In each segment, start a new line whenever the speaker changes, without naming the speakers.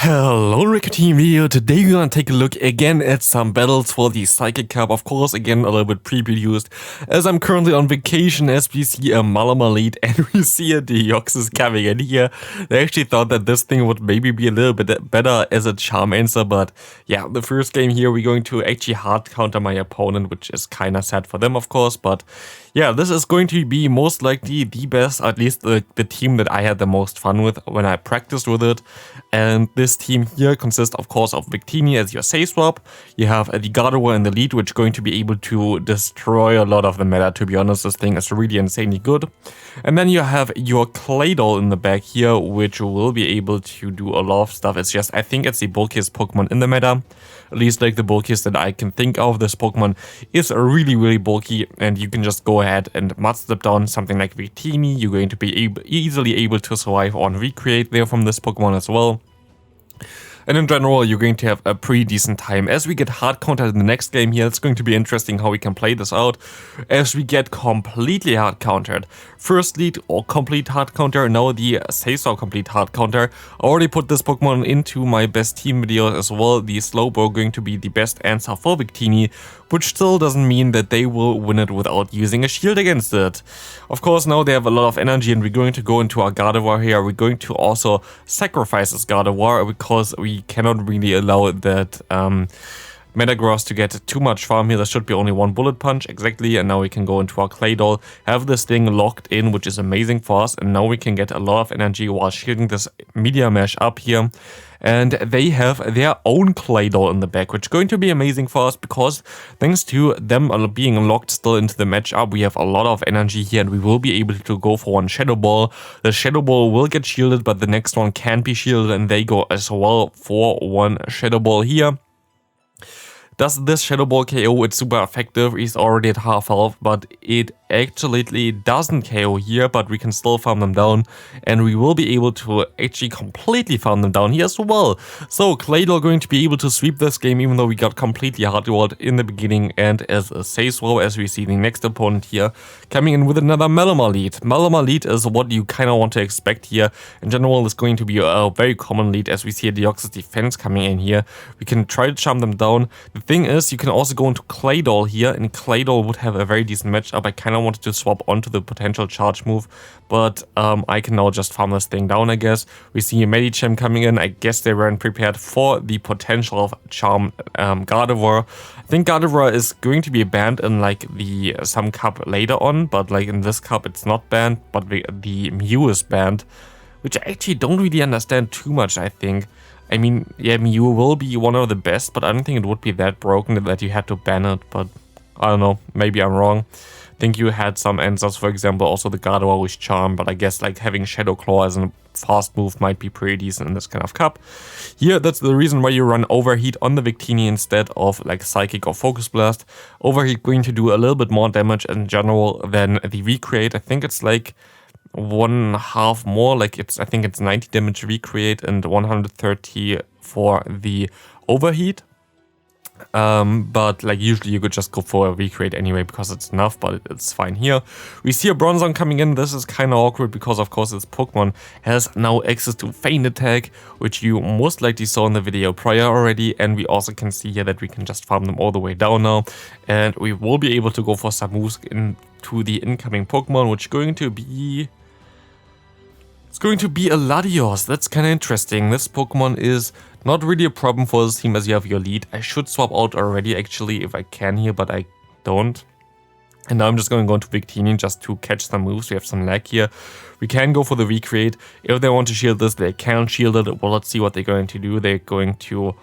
Hello Victini video. Today we're gonna take a look again at some battles for the Psychic Cup. Of course, again a little bit pre-produced, as I'm currently on vacation, as we see a Malama lead and we see a Deoxys coming in here. They actually thought that this thing would maybe be a little bit better as a charm answer, but yeah, the first game here we're going to actually hard counter my opponent, which is kinda sad for them of course, but yeah, this is going to be most likely the best, at least the team that I had the most fun with when I practiced with it. And this team here consists of course of Victini as your safe swap. You have the Gardevoir in the lead, which is going to be able to destroy a lot of the meta. To be honest, this thing is really insanely good. And then you have your Claydol in the back here, which will be able to do a lot of stuff. It's just, I think it's the bulkiest Pokemon in the meta. At least like the bulkiest that I can think of. This Pokemon is really bulky, and you can just go ahead and Mud Step down something like Victini. You're going to be easily able to survive on Recreate there from this Pokemon as well. And in general, you're going to have a pretty decent time. As we get hard countered in the next game here, it's going to be interesting how we can play this out. As we get completely hard countered. First lead or complete hard counter, now the Saison complete hard counter. I already put this Pokemon into my best team video as well. The Slowbro going to be the best answer for Victini, which still doesn't mean that they will win it without using a shield against it. Of course, now they have a lot of energy and we're going to go into our Gardevoir here. We're going to also sacrifice this Gardevoir because we cannot really allow that Metagross to get too much farm here. There should be only one Bullet Punch, exactly, and now we can go into our Claydol, have this thing locked in, which is amazing for us, and now we can get a lot of energy while shielding this Media Mesh up here. And they have their own Claydol in the back, which is going to be amazing for us because thanks to them being locked still into the matchup, we have a lot of energy here and we will be able to go for one Shadow Ball. The Shadow Ball will get shielded, but the next one can't be shielded, and they go as well for one Shadow Ball here. Does this Shadow Ball KO? It's super effective. He's already at half health, but it actually doesn't KO here, but we can still farm them down, and we will be able to actually completely farm them down here as well. So Claydol going to be able to sweep this game, even though we got completely hard-rolled in the beginning, and as a safe swap, as we see the next opponent here coming in with another Malama lead. Malama lead is what you kind of want to expect here. In general, it's going to be a very common lead, as we see a Deoxys defense coming in here. We can try to charm them down. The thing is, you can also go into Claydol here, and Claydol would have a very decent matchup. I kind of wanted to swap onto the potential charge move, but I can now just farm this thing down, I guess. We see a Medicham coming in. I guess they weren't prepared for the potential of charm Gardevoir. I think Gardevoir is going to be banned in like some cup later on, but like in this cup it's not banned, but the Mew is banned, which I actually don't really understand too much, I think. I mean, yeah, Mew will be one of the best, but I don't think it would be that broken that you had to ban it, but I don't know, maybe I'm wrong. I think you had some answers, for example, also the Gardevoir with Charm, but I guess like having Shadow Claw as a fast move might be pretty decent in this kind of cup. Here, that's the reason why you run Overheat on the Victini instead of like Psychic or Focus Blast. Overheat going to do a little bit more damage in general than the Recreate. I think it's like 1/2 more, like I think it's 90 damage Recreate and 130 for the Overheat. But like usually you could just go for a Recreate anyway because it's enough, but it's fine here. We see a Bronzong coming in. This is kind of awkward because of course this Pokemon has now access to Feint Attack, which you most likely saw in the video prior already, and we also can see here that we can just farm them all the way down now, and we will be able to go for some moves into the incoming Pokemon, which is going to be... It's going to be a Latios. That's kind of interesting. This Pokemon is not really a problem for this team as you have your lead. I should swap out already actually if I can here, but I don't. And now I'm just going to go into Victini just to catch some moves. We have some lag here. We can go for the Recreate. If they want to shield this, they can shield it. Well, let's see what they're going to do. They're going to...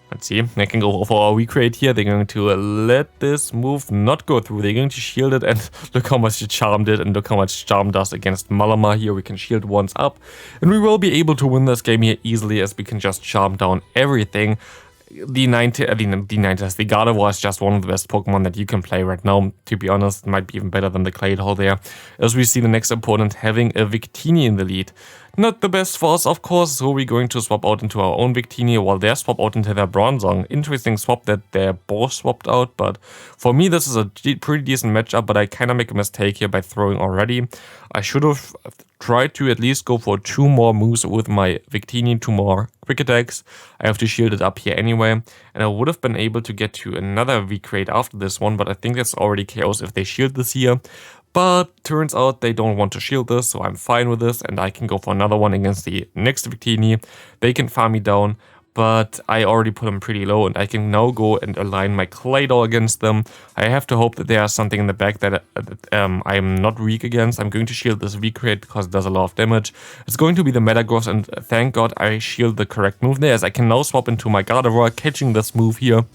Let's see, they can go for our Recreate here. They're going to let this move not go through. They're going to shield it, and look how much Charm did, and look how much Charm does against Malama here. We can shield once up, and we will be able to win this game here easily as we can just Charm down everything. The Gardevoir is just one of the best Pokemon that you can play right now. To be honest, it might be even better than the Claydol there. As we see the next opponent having a Victini in the lead. Not the best for us, of course, so we're going to swap out into our own Victini while they swap out into their Bronzong. Interesting swap that they're both swapped out, but for me this is a pretty decent matchup, but I kind of make a mistake here by throwing already. I should have tried to at least go for 2 more moves with my Victini, 2 more quick attacks. I have to shield it up here anyway, and I would have been able to get to another V-Crate after this one, but I think that's already chaos if they shield this here. But turns out they don't want to shield this, so I'm fine with this, and I can go for another one against the next Victini. They can farm me down, but I already put them pretty low, and I can now go and align my Claydol against them. I have to hope that there's something in the back that I'm not weak against. I'm going to shield this V-Crate because it does a lot of damage. It's going to be the Metagross, and thank God I shield the correct move there, as I can now swap into my Gardevoir, catching this move here.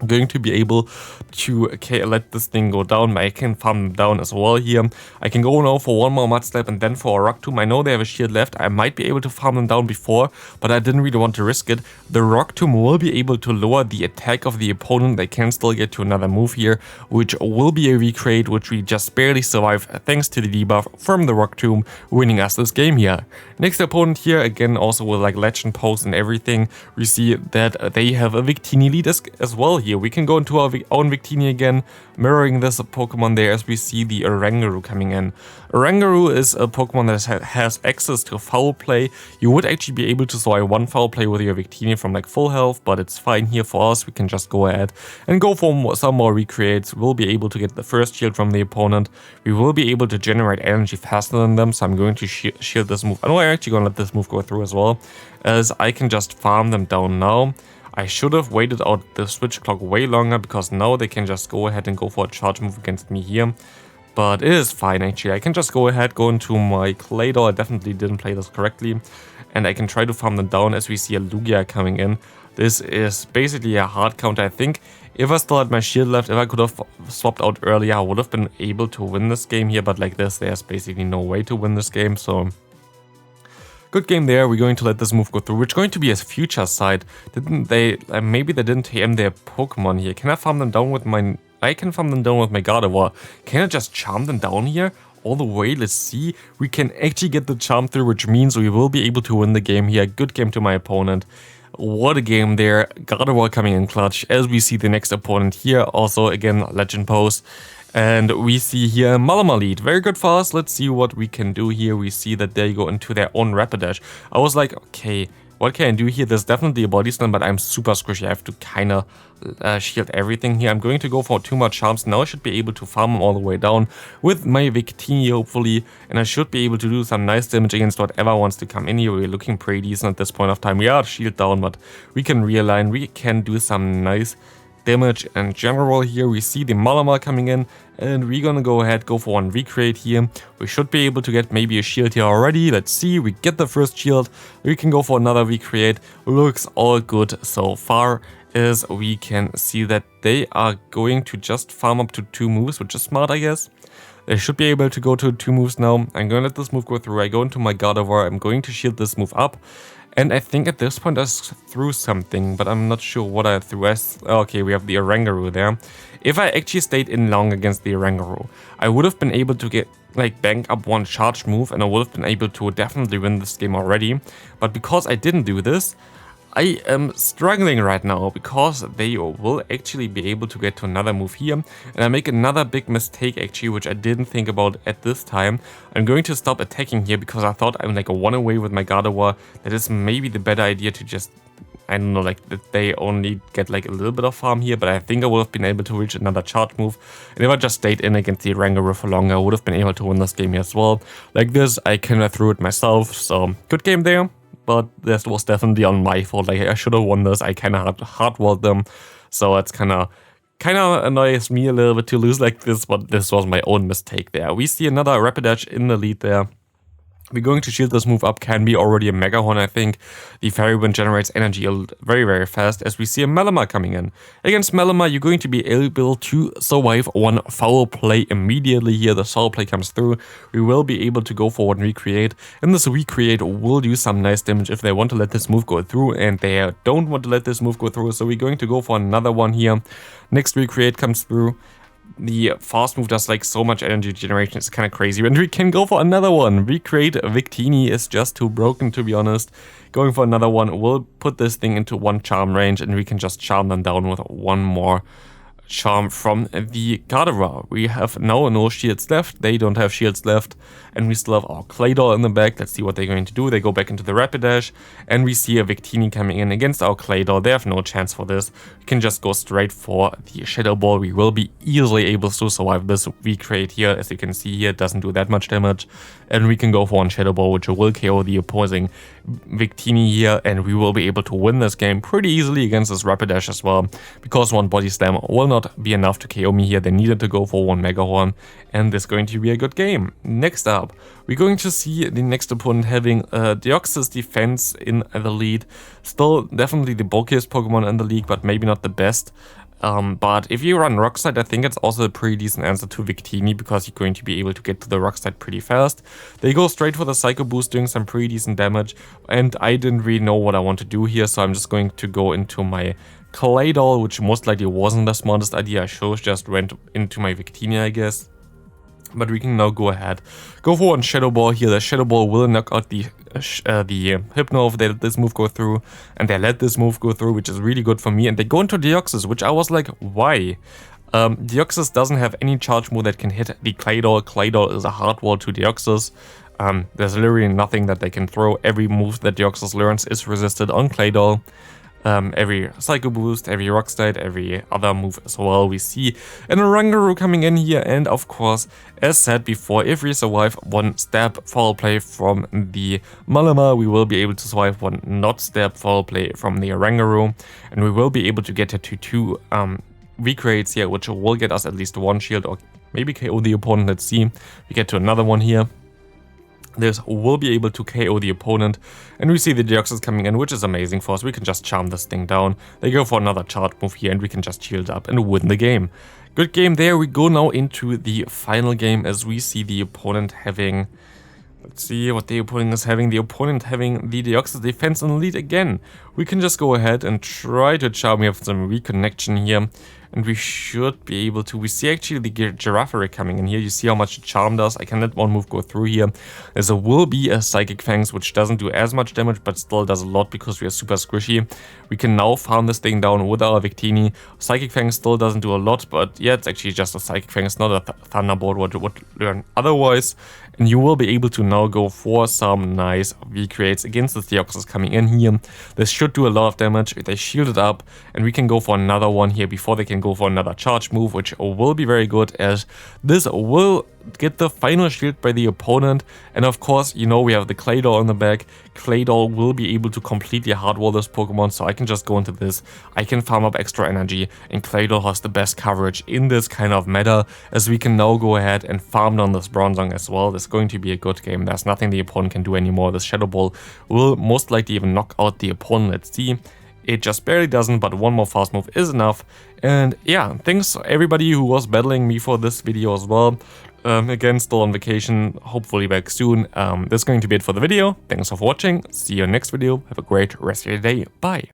I'm going to be able to let this thing go down. I can farm them down as well here. I can go now for 1 more Mud Slap and then for a Rock Tomb. I know they have a shield left. I might be able to farm them down before, but I didn't really want to risk it. The Rock Tomb will be able to lower the attack of the opponent. They can still get to another move here, which will be a recreate, which we just barely survive thanks to the debuff from the Rock Tomb, winning us this game here. Next opponent here, again also with like Legend Post and everything, we see that they have a Victini lead as well here. We can go into our own Victini again, mirroring this Pokemon there as we see the Oranguru coming in. Oranguru is a Pokemon that has access to foul play. You would actually be able to survive 1 foul play with your Victini from like full health, but it's fine here for us. We can just go ahead and go for some more recreates. We'll be able to get the first shield from the opponent. We will be able to generate energy faster than them, so I'm going to shield this move. I know I'm actually going to let this move go through as well, as I can just farm them down now. I should have waited out the switch clock way longer, because now they can just go ahead and go for a charge move against me here. But it is fine actually. I can just go ahead, go into my Claydol. I definitely didn't play this correctly. And I can try to farm them down as we see a Lugia coming in. This is basically a hard counter. I think if I still had my shield left, if I could have swapped out earlier, I would have been able to win this game here. But like this, there's basically no way to win this game. So good game there. We're going to let this move go through, which is going to be a future side. Didn't they, maybe they didn't TM their Pokemon here. Can I farm them down with my, I can farm them down with my Gardevoir. Can I just charm them down here all the way? Let's see. We can actually get the charm through, which means we will be able to win the game here. Good game to my opponent. What a game there. Gardevoir coming in clutch as we see the next opponent here. Also, again, Legend Pose. And we see here Malamar lead. Very good for us. Let's see what we can do here. We see that they go into their own Rapidash. I was like, okay, what can I do here? There's definitely a Body Slam, but I'm super squishy. I have to kind of shield everything here. I'm going to go for 2 more charms. Now I should be able to farm them all the way down with my Victini, hopefully. And I should be able to do some nice damage against whatever wants to come in here. We're looking pretty decent at this point of time. We are shield down, but we can realign. We can do some nice damage in general here. We see the Malamar coming in, and we're gonna go ahead, go for 1 recreate here. We should be able to get maybe a shield here already. Let's see, we get the first shield. We can go for another recreate. Looks all good so far, as we can see that they are going to just farm up to 2 moves, which is smart, I guess. They should be able to go to 2 moves now. I'm gonna let this move go through. I go into my Gardevoir. I'm going to shield this move up. And I think at this point I threw something, but I'm not sure what I threw. Okay, we have the Oranguru there. If I actually stayed in long against the Oranguru, I would have been able to get, like, bank up 1 charge move, and I would have been able to definitely win this game already. But because I didn't do this, I am struggling right now, because they will actually be able to get to another move here. And I make another big mistake actually, which I didn't think about at this time. I'm going to stop attacking here, because I thought I'm like a 1 away with my Gardevoir. That is maybe the better idea to just, I don't know, like that they only get like a little bit of farm here. But I think I would have been able to reach another charge move. And if I just stayed in against the Oranguru for longer, I would have been able to win this game here as well. Like this, I kind of threw it myself. So good game there. But this was definitely on my fault. Like, I should have won this. I kind of hardwalled them, so it's kind of annoys me a little bit to lose like this. But this was my own mistake there. We see another Rapidash in the lead there. We're going to shield this move up. Can be already a Mega Horn, I think. The Fairy Wind generates energy very, very fast, as we see a Malamar coming in. Against Malamar, you're going to be able to survive 1 foul play immediately here. The foul play comes through. We will be able to go for 1 recreate. And this recreate will do some nice damage if they want to let this move go through. And they don't want to let this move go through. So we're going to go for another one here. Next recreate comes through. the fast move does like so much energy generation, it's kind of crazy. And we can go for another one. We create Victini is just too broken, to be honest. Going for another one, we'll put this thing into 1 charm range and we can just charm them down with 1 more charm from the Gardevoir. We have now no shields left, they don't have shields left, and we still have our Claydol in the back. Let's see what they're going to do. They go back into the Rapidash, and we see a Victini coming in against our Claydol. They have no chance for this. We can just go straight for the Shadow Ball. We will be easily able to survive this V-Crate here. As you can see here, it doesn't do that much damage, and we can go for 1 Shadow Ball, which will KO the opposing Victini here, and we will be able to win this game pretty easily against this Rapidash as well, because 1 Body Slam will not be enough to KO me here. They needed to go for 1 Mega Horn, and this is going to be a good game. Next up, we're going to see the next opponent having Deoxys Defense in the lead. Still definitely the bulkiest Pokemon in the league, but maybe not the best. But if you run Rock Slide, I think it's also a pretty decent answer to Victini, because you're going to be able to get to the Rock Slide pretty fast. They go straight for the Psycho Boost, doing some pretty decent damage, and I didn't really know what I want to do here, so I'm just going to go into my Claydol, which most likely wasn't the smartest idea. I just went into my Victini, I guess. But we can now go ahead, go for 1 Shadow Ball here. The Shadow Ball will knock out the Hypno if they let this move go through, and they let this move go through, which is really good for me. And they go into Deoxys, which I was like, why? Deoxys doesn't have any charge move that can hit the Claydol. Claydol is a hard wall to Deoxys. There's literally nothing that they can throw. Every move that Deoxys learns is resisted on Claydol. Every Psycho Boost, every Rock Slide, every other move as well. We see an Oranguru coming in here, and of course, as said before, if we survive 1 stab foul play from the Malamar, we will be able to survive 1 not stab foul play from the Oranguru, and we will be able to get to 2 V-Crates here, which will get us at least 1 shield, or maybe KO the opponent. Let's see. We get to another one here. This will be able to KO the opponent, and we see the Deoxys coming in, which is amazing for us. We can just charm this thing down. They go for another charge move here, and we can just shield up and win the game. Good game there. We go now into the final game, as we see the opponent having... Let's see what the opponent is having. The opponent having the Deoxys Defense in the lead again. We can just go ahead and try to charm. We have some reconnection here, and we should be able to. We see actually the Giraffaric coming in here. You see how much charm does. I can let 1 move go through here. There will be a Psychic Fangs, which doesn't do as much damage, but still does a lot because we are super squishy. We can now farm this thing down with our Victini. Psychic Fangs still doesn't do a lot, but yeah, it's actually just a Psychic Fang. It's not a Thunderbolt, what you would learn otherwise. And you will be able to now go for some nice V-Creates against the Deoxys coming in here. This should do a lot of damage. They shield it up, and we can go for another one here before they can go for another charge move, which will be very good, as this will get the final shield by the opponent. And of course, you know, we have the Claydol in the back. Claydol will be able to completely hardwall this Pokemon, so I can just go into this. I can farm up extra energy, and Claydol has the best coverage in this kind of meta, as we can now go ahead and farm down this Bronzong as well. This is going to be a good game. There's nothing the opponent can do anymore. This Shadow Ball will most likely even knock out the opponent. Let's see. It just barely doesn't, but 1 more fast move is enough. And yeah, thanks everybody who was battling me for this video as well. Again, still on vacation, hopefully back soon. This is going to be it for the video. Thanks for watching. See you next video. Have a great rest of your day. Bye.